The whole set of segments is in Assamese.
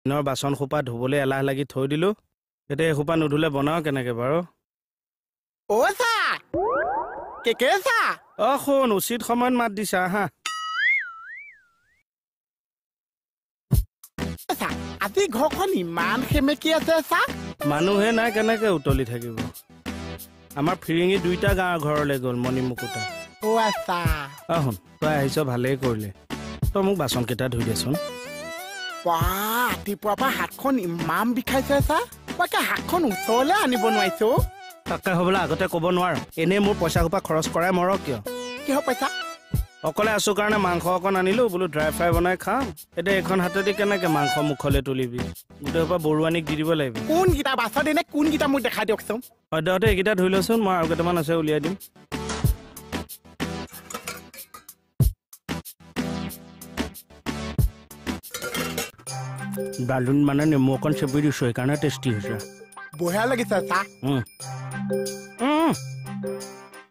দিনৰ বাচন সোপা ধুবলৈ এলাহ লাগি থৈ দিলো এতিয়া এই সোপা নুধুলে বনাও কেনেকে বাৰু ও সা কে সা শুন উচিত সময়ত মাত দিছা হা আজি ঘৰখন ইমান সেমেকি আছে সা মানুহে নাই কেনেকে উতলি থাকিব আমাৰ ফিৰিঙি দুইটা গাঁৱৰ ঘৰলৈ গ'ল মণিমুকুতা ও আছা শুন তই আহিছ ভালেই কৰিলে তই মোক বাচন কেইটা ধুই দেচোন ৰাতিপুৱাৰ পৰা হাতখন ইমান বিষাইছে চা মই হাতখন ওচৰলৈ আনিব নোৱাৰিছো তাকে হ'বলৈ আগতে ক'ব নোৱাৰ এনেই মোৰ পইচা সোপা খৰচ কৰাই মৰক কিয় পইচা অকলে আছো কাৰণে মাংস অকণ আনিলো বোলো ড্ৰাই ফ্ৰাই বনাই খাম এতিয়া এখন হাতেদি কেনেকে মাংস মুখলৈ তুলিবি গোটেই সোপা বৰুৱানীক দি দিব লাগিব কোনকেইটা বাছত এনে কোনকেইটা মোক দেখাই দিয়কচোন সদ্যহতে এইকেইটা ধুই লচোন মই আৰু কেইটামান আছে উলিয়াই দিম ডালুন মানে নেমু অকণ চেপি দিছো সেইকাৰণে টেষ্টি হৈছে বঢ়িয়া লাগিছে চা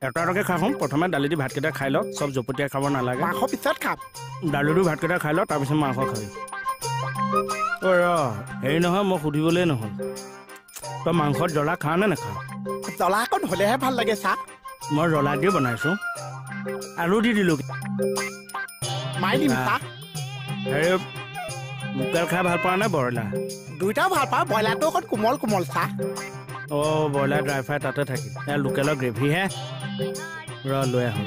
এটা এটাকে খাওঁ প্ৰথমে দালি দি ভাতকেইটা খাই লওক চব জপতীয়া খাব নালাগে মাংস পিছত খাম দালি দি ভাতকেইটা খাই লওক তাৰপিছত মাংস খাবি হেৰি নহয় মই সুধিবলৈ নহ'ল তই মাংসত জ্বলা খাৱ নে নাখাৱ জ্বলা অকণ হ'লেহে ভাল লাগে চা মই জ্বলা দি বনাইছো আলু দি দিলো মাৰি দিম চা হেৰি লোকেল খাই ভাল পোৱা নে ব্ৰইলাৰ দুইটাও ভাল পাওঁ ব্ৰইলাৰটো অকণ কোমল কোমল চা ব্ৰইলাৰ ড্ৰাই ফ্ৰাই তাতে থাকিল এয়া লোকেলৰ গ্ৰেভিহে লৈ আহোঁ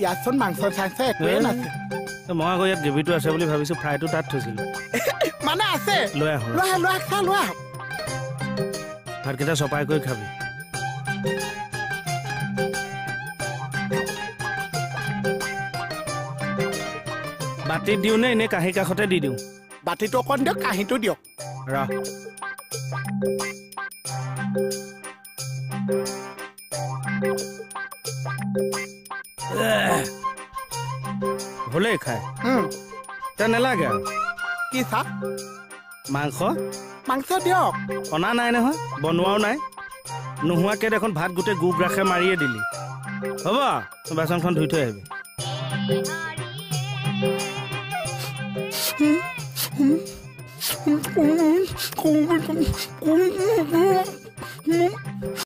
ইয়াতচোন মাংস চাংস একোৱে নাছে মই আকৌ ইয়াত গ্ৰেভিটো আছে বুলি ভাবিছো ফ্ৰাইটো তাত থৈছিলো মানে আছে লৈ আহোঁ লৈ আহ ভাতকেইটা চপাই কৰি খাবি বাতিত দিওঁ নে এনেই কাঁহী কাষতে দি দিওঁ বাতিটো অকণ দিয়ক কাঁহীটো দিয়ক হ'লেই খাই নেলাগে আৰু কি চা মাংস দিয়ক অনা নাই নহয় বনোৱাও নাই নোহোৱাকে দেখোন ভাত গোটেই গুগ ৰাখে মাৰিয়ে দিলি হ'ব বাচনখন ধুই থৈ আহিবি